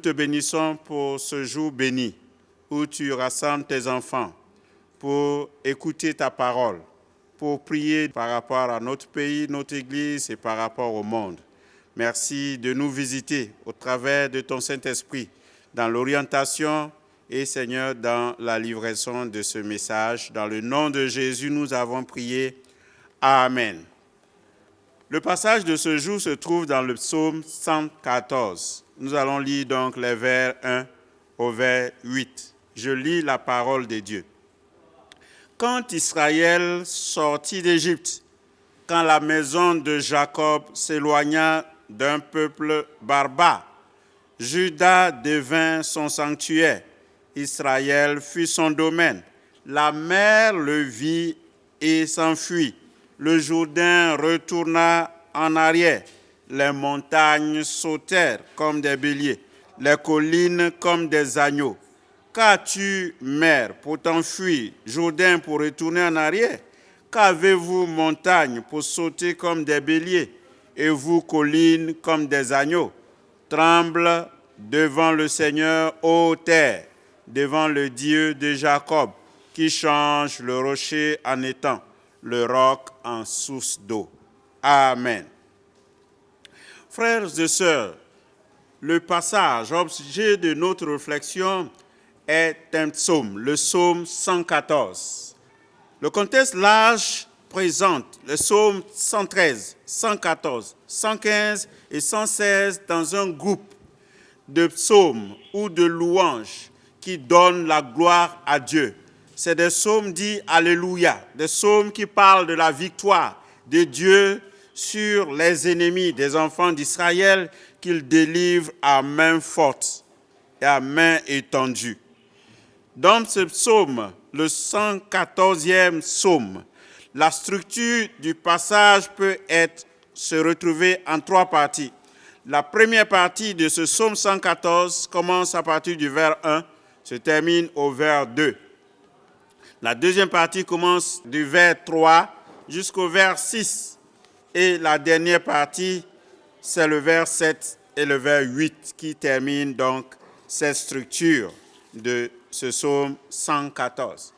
te bénissons pour ce jour béni où tu rassembles tes enfants pour écouter ta parole, pour prier par rapport à notre pays, notre Église et par rapport au monde. Merci de nous visiter au travers de ton Saint-Esprit dans l'orientation et, Seigneur, dans la livraison de ce message. Dans le nom de Jésus, nous avons prié. Amen. Le passage de ce jour se trouve dans le psaume 114. Nous allons lire donc les vers 1 au vers 8. Je lis la parole de Dieu. Quand Israël sortit d'Égypte, quand la maison de Jacob s'éloigna d'un peuple barbare, Juda devint son sanctuaire, Israël fut son domaine. La mer le vit et s'enfuit. Le Jourdain retourna en arrière. Les montagnes sautèrent comme des béliers, les collines comme des agneaux. Qu'as-tu, mer, pour t'enfuir, Jourdain pour retourner en arrière? Qu'avez-vous, montagne, pour sauter comme des béliers, et vous, collines, comme des agneaux? Tremble devant le Seigneur, ô terre, devant le Dieu de Jacob, qui change le rocher en étang, le roc en source d'eau. Amen. Frères et sœurs, le passage objet de notre réflexion est un psaume, le psaume 114. Le contexte large présente le psaume 113, 114, 115 et 116 dans un groupe de psaumes ou de louanges qui donnent la gloire à Dieu. C'est des psaumes dits Alléluia, des psaumes qui parlent de la victoire de Dieu sur les ennemis des enfants d'Israël qu'il délivre à main forte et à main étendue. Dans ce psaume, le 114e psaume, la structure du passage peut se retrouver en trois parties. La première partie de ce psaume 114 commence à partir du vers 1, se termine au vers 2. La deuxième partie commence du vers 3 jusqu'au vers 6. Et la dernière partie, c'est le vers 7 et le vers 8 qui terminent donc cette structure de ce psaume 114.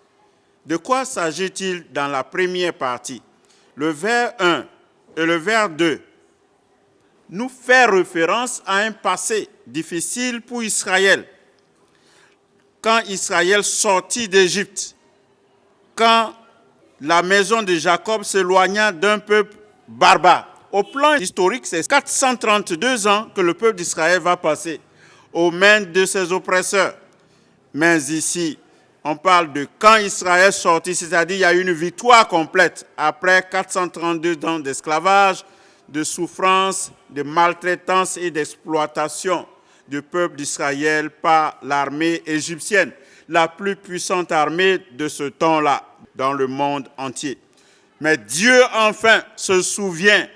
De quoi s'agit-il dans la première partie? Le vers 1 et le vers 2 nous fait référence à un passé difficile pour Israël. Quand Israël sortit d'Égypte, quand la maison de Jacob s'éloigna d'un peuple barbare. Au plan historique, c'est 432 ans que le peuple d'Israël va passer aux mains de ses oppresseurs. Mais ici, on parle de quand Israël sortit, c'est-à-dire il y a eu une victoire complète après 432 ans d'esclavage, de souffrance, de maltraitance et d'exploitation du peuple d'Israël par l'armée égyptienne, la plus puissante armée de ce temps-là dans le monde entier. Mais Dieu, enfin, se souvient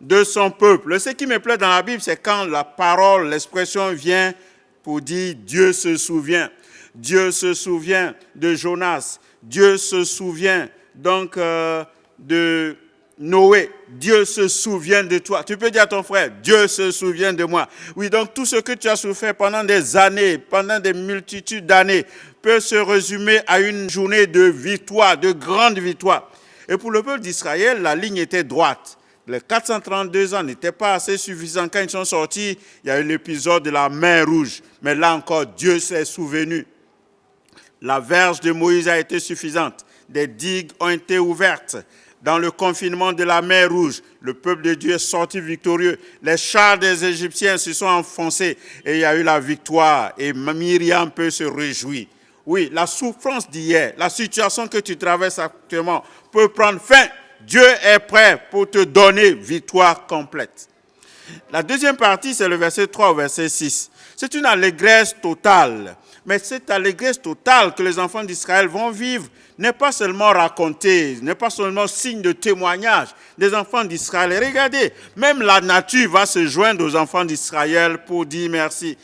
de son peuple. Ce qui me plaît dans la Bible, c'est quand la parole, l'expression vient pour dire Dieu se souvient. Dieu se souvient de Jonas. Dieu se souvient donc de Noé. Dieu se souvient de toi. Tu peux dire à ton frère, Dieu se souvient de moi. Oui, donc tout ce que tu as souffert pendant des années, pendant des multitudes d'années, peut se résumer à une journée de victoire, de grande victoire. Et pour le peuple d'Israël, la ligne était droite. Les 432 ans n'étaient pas assez suffisants. Quand ils sont sortis, il y a eu l'épisode de la mer Rouge. Mais là encore, Dieu s'est souvenu. La verge de Moïse a été suffisante. Des digues ont été ouvertes. Dans le confinement de la mer Rouge, le peuple de Dieu est sorti victorieux. Les chars des Égyptiens se sont enfoncés et il y a eu la victoire. Et Myriam peut se réjouir. Oui, la souffrance d'hier, la situation que tu traverses actuellement peut prendre fin. Dieu est prêt pour te donner victoire complète. La deuxième partie, c'est le verset 3 au verset 6. C'est une allégresse totale. Mais cette allégresse totale que les enfants d'Israël vont vivre n'est pas seulement racontée, n'est pas seulement signe de témoignage des enfants d'Israël. Et regardez, même la nature va se joindre aux enfants d'Israël pour dire merci.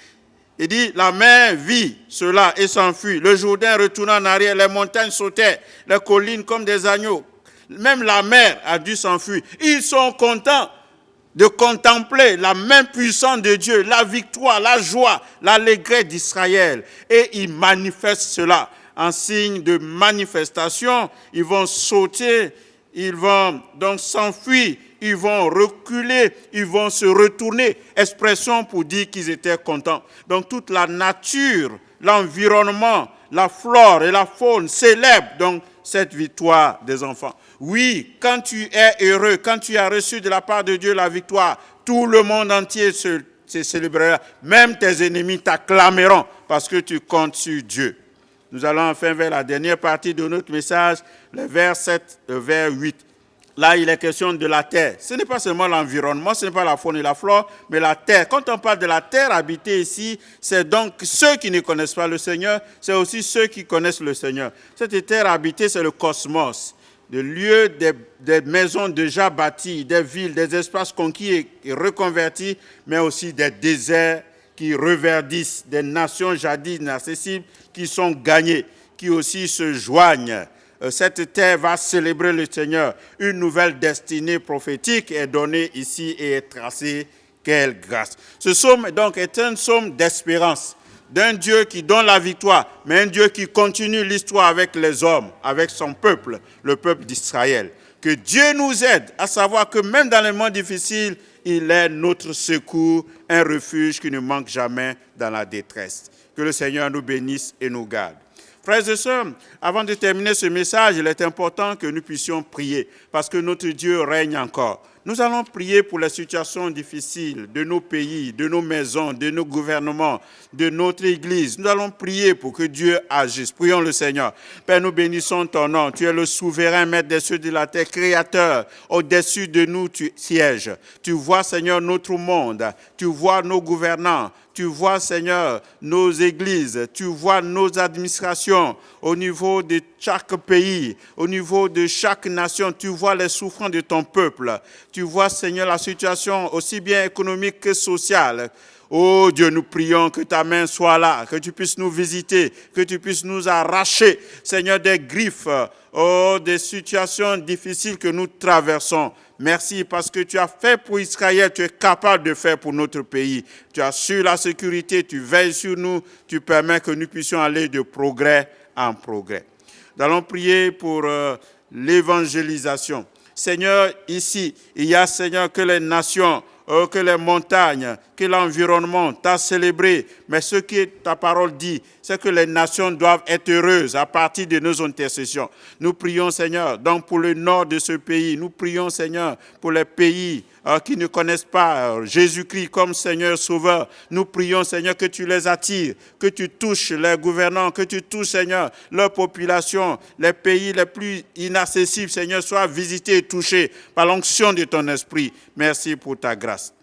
Il dit, la mer vit cela et s'enfuit. Le Jourdain retourna en arrière, les montagnes sautaient, les collines comme des agneaux. Même la mer a dû s'enfuir. Ils sont contents. de contempler la main puissante de Dieu, la victoire, la joie, l'allégresse d'Israël. Et ils manifestent cela en signe de manifestation. Ils vont sauter, ils vont donc s'enfuir, ils vont reculer, ils vont se retourner. Expression pour dire qu'ils étaient contents. Donc toute la nature, l'environnement, la flore et la faune célèbrent donc cette victoire des enfants. Oui, quand tu es heureux, quand tu as reçu de la part de Dieu la victoire, tout le monde entier se célébrera. Même tes ennemis t'acclameront parce que tu comptes sur Dieu. Nous allons enfin vers la dernière partie de notre message, le vers 7, le vers 8. Là, il est question de la terre. Ce n'est pas seulement l'environnement, ce n'est pas la faune et la flore, mais la terre. Quand on parle de la terre habitée ici, c'est donc ceux qui ne connaissent pas le Seigneur, c'est aussi ceux qui connaissent le Seigneur. Cette terre habitée, c'est le cosmos, le lieu des maisons déjà bâties, des villes, des espaces conquis et reconvertis, mais aussi des déserts qui reverdissent, des nations jadis inaccessibles qui sont gagnées, qui aussi se joignent. Cette terre va célébrer le Seigneur. Une nouvelle destinée prophétique est donnée ici et est tracée. Quelle grâce. Ce psaume donc est un psaume d'espérance d'un Dieu qui donne la victoire, mais un Dieu qui continue l'histoire avec les hommes, avec son peuple, le peuple d'Israël. Que Dieu nous aide à savoir que même dans les moments difficiles, il est notre secours, un refuge qui ne manque jamais dans la détresse. Que le Seigneur nous bénisse et nous garde. Frères et sœurs, avant de terminer ce message, il est important que nous puissions prier parce que notre Dieu règne encore. Nous allons prier pour les situations difficiles de nos pays, de nos maisons, de nos gouvernements, de notre Église. Nous allons prier pour que Dieu agisse. Prions le Seigneur. Père, nous bénissons ton nom. Tu es le souverain maître des cieux de la terre, créateur. Au-dessus de nous, tu sièges. Tu vois, Seigneur, notre monde. Tu vois nos gouvernants. Tu vois, Seigneur, nos églises, tu vois nos administrations au niveau de chaque pays, au niveau de chaque nation. Tu vois les souffrances de ton peuple. Tu vois, Seigneur, la situation aussi bien économique que sociale. Oh Dieu, nous prions que ta main soit là, que tu puisses nous visiter, que tu puisses nous arracher, Seigneur, des griffes, des situations difficiles que nous traversons. Merci parce que tu as fait pour Israël, tu es capable de faire pour notre pays. Tu assures la sécurité, tu veilles sur nous, tu permets que nous puissions aller de progrès en progrès. Nous allons prier pour l'évangélisation. Seigneur, ici, il y a, Seigneur, que les nations, que les montagnes, que l'environnement t'a célébré. Mais ce que ta parole dit, c'est que les nations doivent être heureuses à partir de nos intercessions. Nous prions, Seigneur, donc pour le nord de ce pays. Nous prions, Seigneur, pour les pays qui ne connaissent pas Jésus-Christ comme Seigneur Sauveur. Nous prions, Seigneur, que tu les attires, que tu touches les gouvernants, que tu touches, Seigneur, leur population. Les pays les plus inaccessibles, Seigneur, soient visités et touchés par l'onction de ton esprit. Merci pour ta grâce.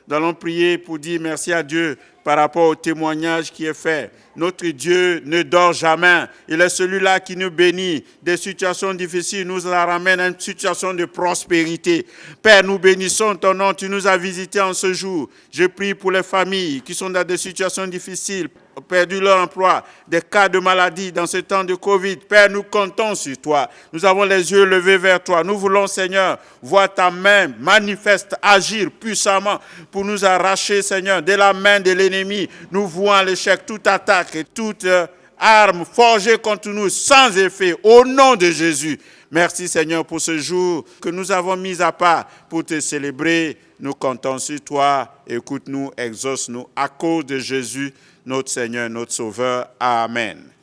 Nous allons prier pour dire merci à Dieu par rapport au témoignage qui est fait. Notre Dieu ne dort jamais. Il est celui-là qui nous bénit. Des situations difficiles nous la ramène à une situation de prospérité. Père, nous bénissons ton nom. Tu nous as visités en ce jour. Je prie pour les familles qui sont dans des situations difficiles, perdu leur emploi, des cas de maladie dans ce temps de Covid. Père, nous comptons sur toi. Nous avons les yeux levés vers toi. Nous voulons, Seigneur, voir ta main manifeste, agir puissamment pour nous arracher, Seigneur, de la main de l'ennemi. Nous voyons à l'échec toute attaque et toute arme forgée contre nous sans effet. Au nom de Jésus. Merci, Seigneur, pour ce jour que nous avons mis à part pour te célébrer. Nous comptons sur toi. Écoute-nous, exauce-nous à cause de Jésus, notre Seigneur, notre Sauveur. Amen.